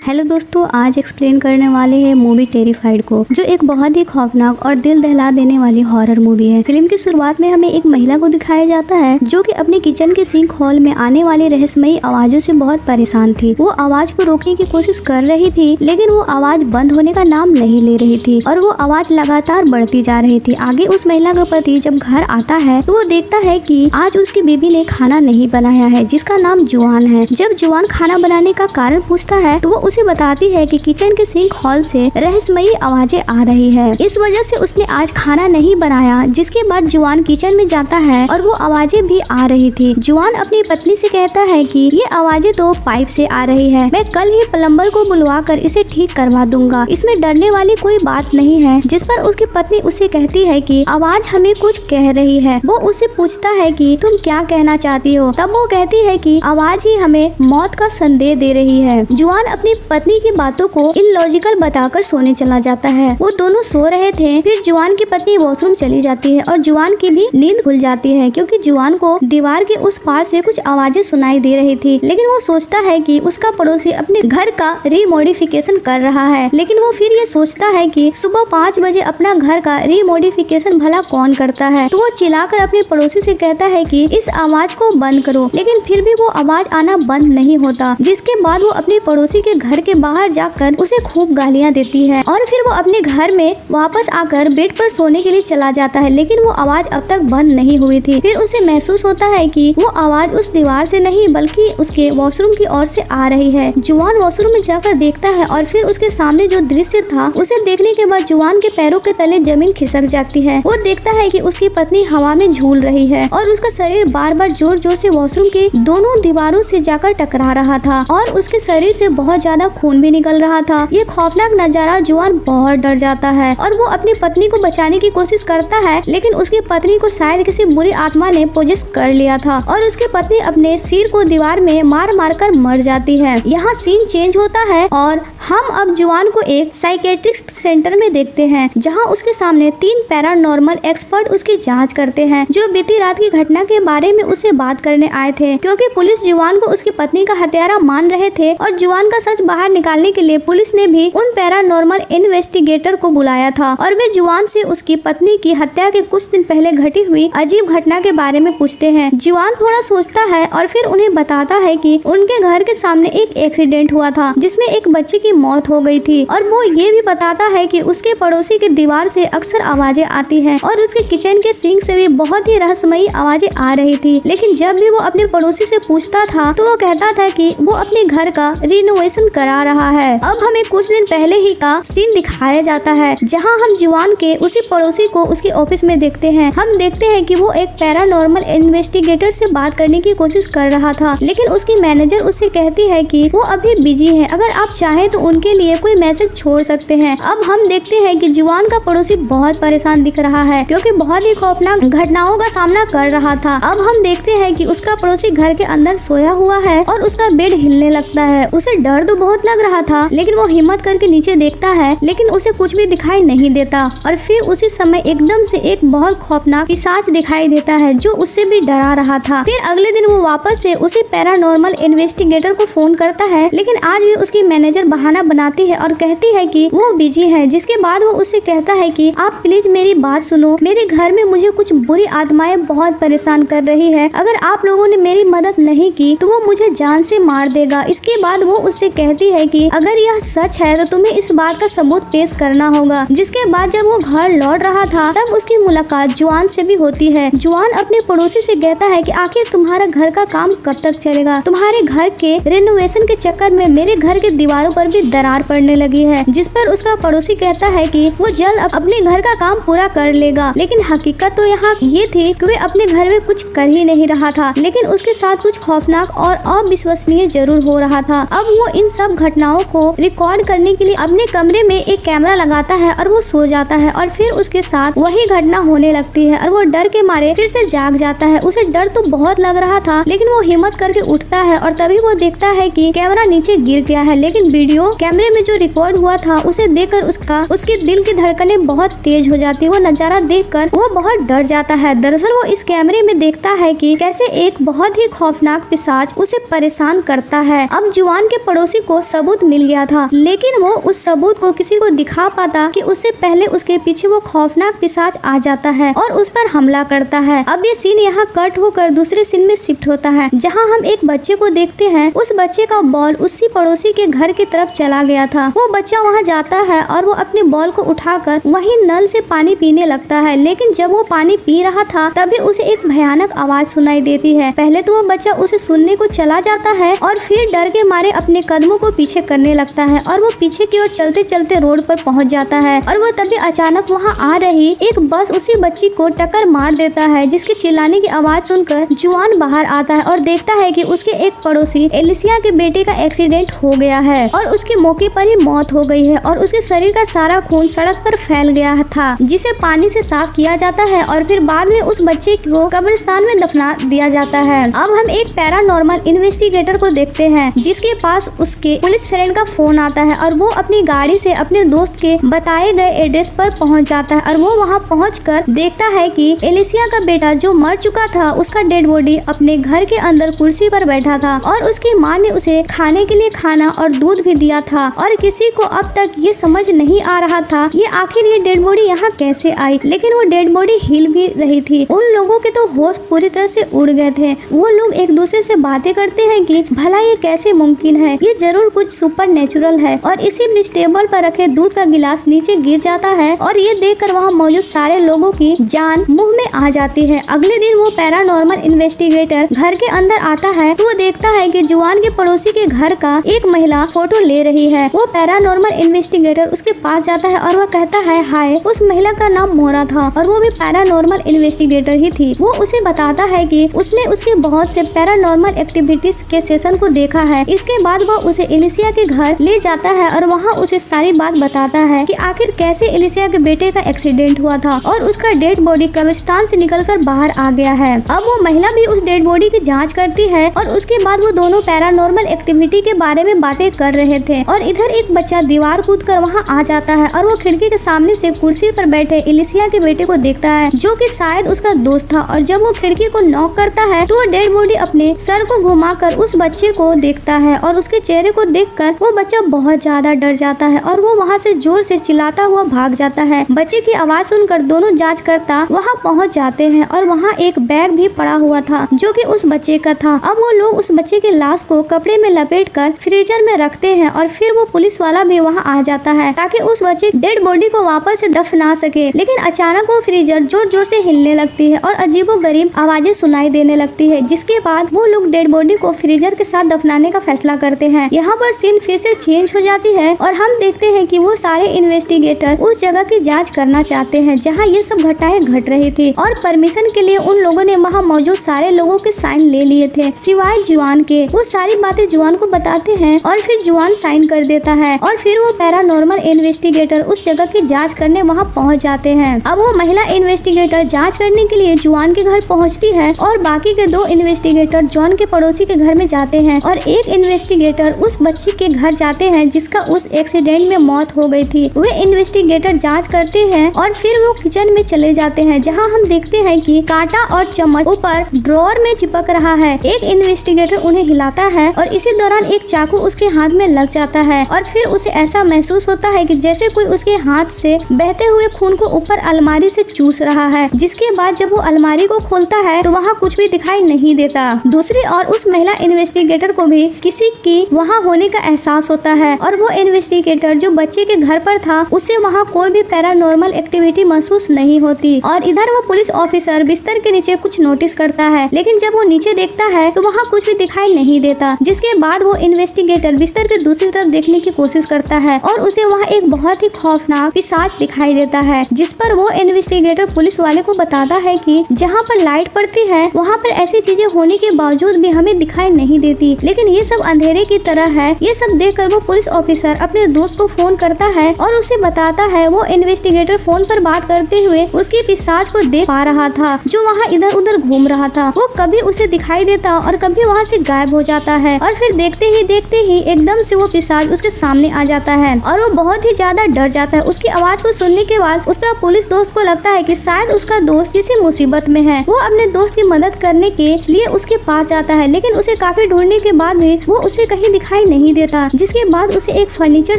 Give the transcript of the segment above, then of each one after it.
Hello दोस्तों, आज explain करने वाले हैं मूवी टेरिफाइड को, जो एक बहुत ही खौफनाक और दिल दहला देने वाली हॉरर मूवी है। फिल्म की शुरुआत में हमें एक महिला को दिखाया जाता है जो कि अपने किचन के सिंक हॉल में आने वाली रहस्यमयी आवाजों से बहुत परेशान थी। वो आवाज को रोकने की कोशिश कर रही थी, लेकिन वो आवाज बंद होने का नाम नहीं ले रही थी और वो आवाज लगातार बढ़ती जा रही थी। आगे उस महिला का पति जब घर आता है तो वो देखता है कि आज उसकी बीवी ने खाना नहीं बनाया है, जिसका नाम जुआन है। जब जुआन खाना बनाने का कारण पूछता है तो वो उसे बताती है कि किचन के सिंक हॉल से रहस्यमयी आवाजें आ रही है, इस वजह से उसने आज खाना नहीं बनाया। जिसके बाद जुआन किचन में जाता है और वो आवाजें भी आ रही थी। जुआन अपनी पत्नी से कहता है कि ये आवाजें तो पाइप से आ रही है, मैं कल ही प्लम्बर को बुलवाकर इसे ठीक करवा दूंगा, इसमें डरने वाली कोई बात नहीं है। जिस पर उसकी पत्नी उसे कहती है कि आवाज हमें कुछ कह रही है। वो उससे पूछता है कि तुम क्या कहना चाहती हो, तब वो कहती है कि आवाज ही हमें मौत का संदेश दे रही है। जुआन अपनी पत्नी की बातों को इलॉजिकल बताकर सोने चला जाता है। वो दोनों सो रहे थे, फिर जुआन की पत्नी वॉशरूम चली जाती है और जुआन की भी नींद खुल जाती है, क्योंकि जुआन को दीवार के उस पार से कुछ आवाजें सुनाई दे रही थी। लेकिन वो सोचता है कि उसका पड़ोसी अपने घर का रीमॉडिफिकेशन कर रहा है। लेकिन वो फिर ये सोचता है कि सुबह 5 बजे अपना घर का रीमॉडिफिकेशन भला कौन करता है। तो वो चिल्लाकर अपने पड़ोसी से कहता है कि इस आवाज को बंद करो, लेकिन फिर भी वो आवाज आना बंद नहीं होता। जिसके बाद वो अपने पड़ोसी के घर के बाहर जाकर उसे खूब गालियां देती है और फिर वो अपने घर में वापस आकर बेड पर सोने के लिए चला जाता है। लेकिन वो आवाज अब तक बंद नहीं हुई थी। फिर उसे महसूस होता है कि वो आवाज उस दीवार से नहीं बल्कि उसके वॉशरूम की ओर से आ रही है। जुआन वॉशरूम में जाकर देखता है और फिर उसके सामने जो दृश्य था उसे देखने के बाद जुआन के पैरों के तले जमीन खिसक जाती है। वो देखता है कि उसकी पत्नी हवा में झूल रही है और उसका शरीर बार बार जोर जोर से वॉशरूम की दोनों दीवारों से जाकर टकरा रहा था और उसके शरीर से बहुत ज्यादा खून भी निकल रहा था। ये खौफनाक नजारा जुआन बहुत डर जाता है और वो अपनी पत्नी को बचाने की कोशिश करता है, लेकिन उसकी पत्नी को शायद किसी बुरी आत्मा ने पोजेस कर लिया था और उसकी पत्नी अपने सिर को दीवार में मार मार कर मर जाती है। यहाँ सीन चेंज होता है और हम अब जुआन को एक साइकेट्रिस्ट सेंटर में देखते हैं, जहाँ उसके सामने 3 पैरानॉर्मल एक्सपर्ट उसकी जाँच करते हैं, जो बीती रात की घटना के बारे में उससे बात करने आए थे। क्योंकि पुलिस जुआन को उसकी पत्नी का हत्यारा मान रहे थे और जुआन का सच बाहर निकालने के लिए पुलिस ने भी उन पैरानॉर्मल इन्वेस्टिगेटर को बुलाया था और वे जुआन से उसकी पत्नी की हत्या के कुछ दिन पहले घटी हुई अजीब घटना के बारे में पूछते हैं। जुआन थोड़ा सोचता है और फिर उन्हें बताता है कि उनके घर के सामने एक एक्सीडेंट हुआ था जिसमें एक बच्चे की मौत हो गई थी और वो ये भी बताता है कि उसके पड़ोसी की दीवार से अक्सर आवाजें आती है और उसके किचन के सिंक से भी बहुत ही रहस्यमयी आवाजें आ रही थी। लेकिन जब भी वो अपने पड़ोसी से पूछता था तो वो कहता था कि वो अपने घर का रिनोवेशन करा रहा है। अब हमें कुछ दिन पहले ही का सीन दिखाया जाता है, जहां हम जुआन के उसी पड़ोसी को उसके ऑफिस में देखते हैं। हम देखते हैं कि वो एक पैरानॉर्मल इन्वेस्टिगेटर से बात करने की कोशिश कर रहा था, लेकिन उसकी मैनेजर उससे कहती है कि वो अभी बिजी है, अगर आप चाहे तो उनके लिए कोई मैसेज छोड़ सकते हैं। अब हम देखते हैं कि जुआन का पड़ोसी बहुत परेशान दिख रहा है, क्योंकि बहुत ही खौफनाक घटनाओं का सामना कर रहा था। अब हम देखते हैं कि उसका पड़ोसी घर के अंदर सोया हुआ है और उसका बेड हिलने लगता है। उसे डर तो बहुत लग रहा था, लेकिन वो हिम्मत करके नीचे देखता है, लेकिन उसे कुछ भी दिखाई नहीं देता। और फिर उसी समय एकदम से एक बहुत खौफनाक पिशाच दिखाई देता है जो उससे भी डरा रहा था। फिर अगले दिन वो वापस से उसी पैरानॉर्मल इन्वेस्टिगेटर को फोन करता है, लेकिन आज भी उसकी मैनेजर बहाना बनाती है और कहती है कि वो बिजी है। जिसके बाद वो उससे कहता है कि आप प्लीज मेरी बात सुनो, मेरे घर में मुझे कुछ बुरी आत्माएं बहुत परेशान कर रही है, अगर आप लोगों ने मेरी मदद नहीं की तो वो मुझे जान से मार देगा। इसके बाद वो उससे कहती है कि अगर यह सच है तो तुम्हें इस बात का सबूत पेश करना होगा। जिसके बाद जब वो घर लौट रहा था तब उसकी मुलाकात जुआन से भी होती है। जुआन अपने पड़ोसी से कहता है कि आखिर तुम्हारा घर का काम कब तक चलेगा, तुम्हारे घर के रेनोवेशन के चक्कर में मेरे घर के दीवारों पर भी दरार पड़ने लगी है। जिस पर उसका पड़ोसी कहता है कि वो जल्द अपने घर का काम पूरा कर लेगा। लेकिन हकीकत तो यहाँ ये थी कि वे अपने घर में कुछ कर ही नहीं रहा था, लेकिन उसके साथ कुछ खौफनाक और अविश्वसनीय जरूर हो रहा था। अब वो इन सब घटनाओं को रिकॉर्ड करने के लिए अपने कमरे में एक कैमरा लगाता है और वो सो जाता है और फिर उसके साथ वही घटना होने लगती है और वो डर के मारे फिर से जाग जाता है। उसे डर तो बहुत लग रहा था, लेकिन वो हिम्मत करके उठता है और तभी वो देखता है कि कैमरा नीचे गिर गया है। लेकिन वीडियो कैमरे में जो रिकॉर्ड हुआ था उसे देखकर उसके दिल की धड़कनें बहुत तेज हो जाती है। वो नजारा देखकर वो बहुत डर जाता है। दरअसल वो इस कैमरे में देखता है कि कैसे एक बहुत ही खौफनाक पिशाच उसे परेशान करता है। अब जुआन के पड़ोसी को सबूत मिल गया था, लेकिन वो उस सबूत को किसी को दिखा पाता कि उससे पहले उसके पीछे वो खौफनाक पिशाच आ जाता है और उस पर हमला करता है। अब ये सीन यहाँ कट होकर दूसरे सीन में शिफ्ट होता है, जहाँ हम एक बच्चे को देखते हैं। उस बच्चे का बॉल उसी पड़ोसी के घर की तरफ चला गया था। वो बच्चा वहाँ जाता है और वो अपने बॉल को उठाकर वहीं नल से पानी पीने लगता है, लेकिन जब वो पानी पी रहा था तभी उसे एक भयानक आवाज सुनाई देती है। पहले तो वो बच्चा उसे सुनने को चला जाता है और फिर डर के मारे अपने कदमों को पीछे करने लगता है और वो पीछे की ओर चलते चलते रोड पर पहुंच जाता है और वो तभी अचानक वहां आ रही एक बस उसी बच्ची को टक्कर मार देता है, जिसके चिल्लाने की आवाज सुनकर जुआन बाहर आता है और देखता है कि उसके एक पड़ोसी एलिसिया के बेटे का एक्सीडेंट हो गया है और उसके मौके पर ही मौत हो गई है और उसके शरीर का सारा खून सड़क पर फैल गया था, जिसे पानी से साफ किया जाता है और फिर बाद में उस बच्चे को कब्रिस्तान में दफना दिया जाता है। अब हम एक पैरानॉर्मल इन्वेस्टिगेटर को देखते हैं, जिसके पास उसके पुलिस फ्रेंड का फोन आता है और वो अपनी गाड़ी से अपने दोस्त के बताए गए एड्रेस पर पहुंच जाता है और वो वहां पहुंचकर देखता है कि एलिसिया का बेटा जो मर चुका था, उसका डेड बॉडी अपने घर के अंदर कुर्सी पर बैठा था और उसकी माँ ने उसे खाने के लिए खाना और दूध भी दिया था और किसी को अब तक ये समझ नहीं आ रहा था ये आखिर ये डेड बॉडी यहाँ कैसे आई, लेकिन वो डेड बॉडी हिल भी रही थी। उन लोगों के तो होश पूरी तरह से उड़ गए थे। वो लोग एक दूसरे से बातें करते हैं कि भला ये कैसे मुमकिन है, ये जरूर कुछ सुपर नेचुरल है। और इसी बीच टेबल पर रखे दूध का गिलास नीचे गिर जाता है और ये देखकर वहाँ मौजूद सारे लोगों की जान मुंह में आ जाती है। अगले दिन वो पैरानॉर्मल इन्वेस्टिगेटर घर के अंदर आता है तो वो देखता है कि जुआन के पड़ोसी के घर का एक महिला फोटो ले रही है। वो पैरानॉर्मल इन्वेस्टिगेटर उसके पास जाता है और वह कहता है हाय। उस महिला का नाम मोरा था और वो भी पैरानॉर्मल इन्वेस्टिगेटर ही थी। वो उसे बताता है कि उसने उसके बहुत से पैरानॉर्मल एक्टिविटीज के सेशन को देखा है। इसके बाद वह उसे एलिसिया के घर ले जाता है और वहाँ उसे सारी बात बताता है कि आखिर कैसे एलिसिया के बेटे का एक्सीडेंट हुआ था और उसका डेड बॉडी कब्रिस्तान से निकलकर बाहर आ गया है। अब वो महिला भी उस डेड बॉडी की जांच करती है और उसके बाद वो दोनों पैरानॉर्मल एक्टिविटी के बारे में बातें कर रहे थे और इधर एक बच्चा दीवार कूदकर वहाँ आ जाता है और वो खिड़की के सामने से कुर्सी पर बैठे एलिसिया के बेटे को देखता है, जो कि शायद उसका दोस्त था। और जब वो खिड़की को नॉक करता है तो वो डेड बॉडी अपने सर को घुमाकर उस बच्चे को देखता है और उसके चेहरे को देखकर वो बच्चा बहुत ज्यादा डर जाता है और वो वहाँ से जोर से चिल्लाता हुआ भाग जाता है। बच्चे की आवाज सुनकर दोनों जांच करता वहाँ पहुँच जाते हैं और वहाँ एक बैग भी पड़ा हुआ था जो कि उस बच्चे का था। अब वो लोग उस बच्चे के लाश को कपड़े में लपेटकर फ्रीजर में रखते हैं और फिर वो पुलिस वाला भी वहाँ आ जाता है ताकि उस बच्चे डेड बॉडी को वापस से दफना सके। लेकिन अचानक वो फ्रीजर जोर जोर से हिलने लगती है और अजीबोगरीब आवाजें सुनाई देने लगती है, जिसके बाद वो लोग डेड बॉडी को फ्रीजर के साथ दफनाने का फैसला करते हैं। यहाँ पर सीन फिर से चेंज हो जाती है और हम देखते हैं कि वो सारे इन्वेस्टिगेटर उस जगह की जांच करना चाहते हैं जहाँ ये सब घटनाएं घट रही थी और परमिशन के लिए उन लोगों ने वहाँ मौजूद सारे लोगों के साइन ले लिए थे सिवाय जुआन के। वो सारी बातें जुआन को बताते हैं और फिर जुआन साइन कर देता है और फिर वो पैरानॉर्मल इन्वेस्टिगेटर उस जगह की जांच करने वहाँ पहुँच जाते हैं। अब वो महिला इन्वेस्टिगेटर जांच करने के लिए जुआन के घर पहुँचती है और बाकी के दो इन्वेस्टिगेटर जॉन के पड़ोसी के घर में जाते हैं और एक इन्वेस्टिगेटर उस बच्ची के घर जाते हैं जिसका उस एक्सीडेंट में मौत हो गई थी। वे इन्वेस्टिगेटर जांच करते हैं और फिर वो किचन में चले जाते हैं जहां हम देखते हैं कि कांटा और चम्मच ऊपर ड्रॉअर में चिपक रहा है। एक इन्वेस्टिगेटर उन्हें हिलाता है और इसी दौरान एक चाकू उसके हाथ में लग जाता है और फिर उसे ऐसा महसूस होता है कि जैसे कोई उसके हाथ से बहते हुए खून को ऊपर अलमारी से चूस रहा है। जिसके बाद जब वो अलमारी को खोलता है तो वहाँ कुछ भी दिखाई नहीं देता। दूसरी ओर उस महिला इन्वेस्टिगेटर को भी किसी की वहाँ होने का एहसास होता है और वो इन्वेस्टिगेटर जो बच्चे के घर पर था उसे वहाँ कोई भी पैरानॉर्मल एक्टिविटी महसूस नहीं होती। और इधर वो पुलिस ऑफिसर बिस्तर के नीचे कुछ नोटिस करता है, लेकिन जब वो नीचे देखता है तो वहाँ कुछ भी दिखाई नहीं देता। जिसके बाद वो इन्वेस्टिगेटर बिस्तर के दूसरी तरफ देखने की कोशिश करता है और उसे वहाँ एक बहुत ही खौफनाक पिशाच दिखाई देता है, जिस पर वो इन्वेस्टिगेटर पुलिस वाले को बताता है कि जहाँ पर लाइट पड़ती है वहाँ पर ऐसी चीजें होने के बावजूद भी हमें दिखाई नहीं देती, लेकिन ये सब अंधेरे की तरह है। ये सब देखकर वो पुलिस ऑफिसर अपने दोस्त को फोन करता है और उसे बताता है वो इन्वेस्टिगेटर फोन पर बात करते हुए उसकी पिशाच को देख पा रहा था जो वहाँ इधर उधर घूम रहा था। वो कभी उसे दिखाई देता और कभी वहाँ से गायब हो जाता है और फिर देखते ही एकदम से वो पिशाच उसके सामने आ जाता है और वो बहुत ही ज्यादा डर जाता है। उसकी आवाज को सुनने के बाद उसका पुलिस दोस्त को लगता है कि शायद उसका दोस्त किसी मुसीबत में है। वो अपने दोस्त की मदद करने के लिए उसके पास जाता है, लेकिन उसे काफी ढूंढने के बाद भी वो उसे कहीं दिखाई दिखाई नहीं देता। जिसके बाद उसे एक फर्नीचर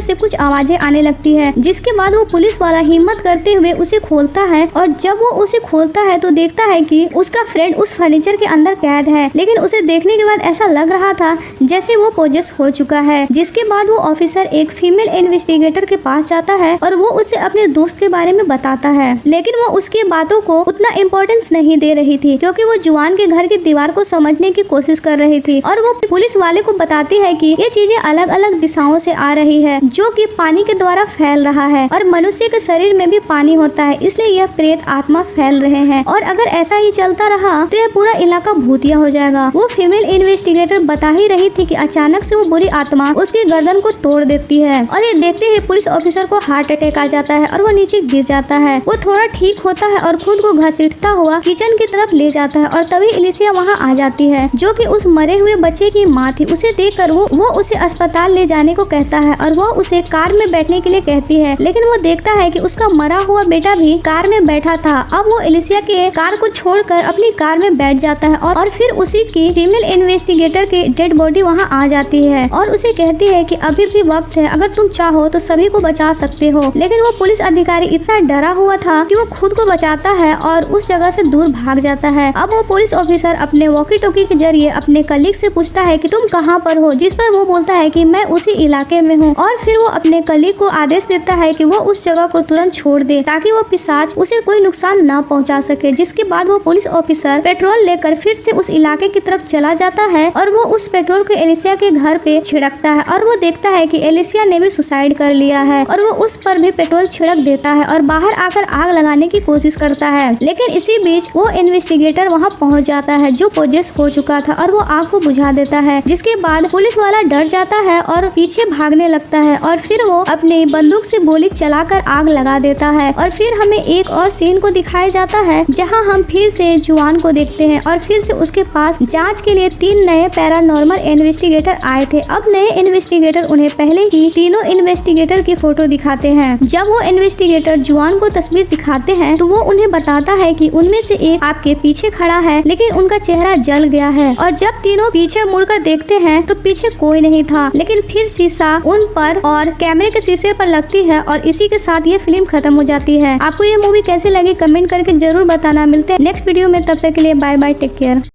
से कुछ आवाजें आने लगती है, जिसके बाद वो पुलिस वाला हिम्मत करते हुए उसे खोलता है और जब वो उसे खोलता है तो देखता है कि उसका फ्रेंड उस फर्नीचर के अंदर कैद है। लेकिन उसे देखने के बाद ऐसा लग रहा था जैसे वो पोजेस हो चुका है। जिसके बाद वो ऑफिसर एक फीमेल इन्वेस्टिगेटर के पास जाता है और वो उसे अपने दोस्त के बारे में बताता है, लेकिन वो उसकी बातों को उतना इम्पोर्टेंस नहीं दे रही थी क्योंकि वो जुआन के घर की दीवार को समझने की कोशिश कर रही थी। और वो पुलिस वाले को बताती है कि ये चीजें अलग अलग दिशाओं से आ रही है जो कि पानी के द्वारा फैल रहा है और मनुष्य के शरीर में भी पानी होता है, इसलिए यह प्रेत आत्मा फैल रहे हैं और अगर ऐसा ही चलता रहा तो यह पूरा इलाका भूतिया हो जाएगा। वो फीमेल इन्वेस्टिगेटर बता ही रही थी कि अचानक से वो बुरी आत्मा उसकी गर्दन को तोड़ देती है और ये देखते ही पुलिस ऑफिसर को हार्ट अटैक आ जाता है और वो नीचे गिर जाता है। वो थोड़ा ठीक होता है और खुद को घसीटता हुआ किचन की तरफ ले जाता है और तभी एलिसिया वहाँ आ जाती है जो कि उस मरे हुए बच्चे की माँ थी। उसे देखकर वो उसे अस्पताल ले जाने को कहता है और वो उसे कार में बैठने के लिए कहती है, लेकिन वो देखता है कि उसका मरा हुआ बेटा भी कार में बैठा था। अब वो एलिसिया के कार को छोड़कर अपनी कार में बैठ जाता है और फिर उसी की फीमेल इन्वेस्टिगेटर की डेड बॉडी वहाँ आ जाती है और उसे कहती है कि अभी भी वक्त है, अगर तुम चाहो तो सभी को बचा सकते हो। लेकिन वो पुलिस अधिकारी इतना डरा हुआ था कि वो खुद को बचाता है और उस जगह से दूर भाग जाता है। अब वो पुलिस ऑफिसर अपने वॉकी टॉकी के जरिए अपने कलीग से पूछता है कि तुम कहाँ पर हो, जिस पर वो बोलता है कि मैं उसी इलाके में हूँ और फिर वो अपने कलीग को आदेश देता है कि वो उस जगह को तुरंत छोड़ दे ताकि वो पिशाच उसे कोई नुकसान न पहुंचा सके। जिसके बाद वो पुलिस ऑफिसर पेट्रोल लेकर फिर से उस इलाके की तरफ चला जाता है और वो उस पेट्रोल को एलिसिया के घर पे छिड़कता है और वो देखता है कि एलिसिया ने भी सुसाइड कर लिया है और वो उस पर भी पेट्रोल छिड़क देता है और बाहर आकर आग लगाने की कोशिश करता है। लेकिन इसी बीच वो इन्वेस्टिगेटर वहाँ पहुँच जाता है जो पोजेस हो चुका था और वो आग को बुझा देता है। जिसके बाद पुलिस वाला डर जाता है और पीछे भागने लगता है और फिर वो अपनी बंदूक से गोली चलाकर आग लगा देता है। और फिर हमें एक और सीन को दिखाया जाता है जहां हम फिर से जुआन को देखते हैं और फिर से उसके पास जांच के लिए 3 नए पैरानॉर्मल इन्वेस्टिगेटर आए थे। अब नए इन्वेस्टिगेटर उन्हें पहले ही तीनों इन्वेस्टिगेटर की फोटो दिखाते हैं। जब वो इन्वेस्टिगेटर जुआन को तस्वीर दिखाते हैं तो वो उन्हें बताता है कि उनमें से एक आपके पीछे खड़ा है लेकिन उनका चेहरा जल गया है। और जब तीनों पीछे मुड़कर देखते हैं तो पीछे कोई नहीं था, लेकिन फिर शीशा उन पर और कैमरे के शीशे पर लगती है और इसी के साथ ये फिल्म खत्म हो जाती है। आपको ये मूवी कैसी लगी कमेंट करके जरूर बताना। मिलते हैं नेक्स्ट वीडियो में, तब तक के लिए बाय बाय, टेक केयर।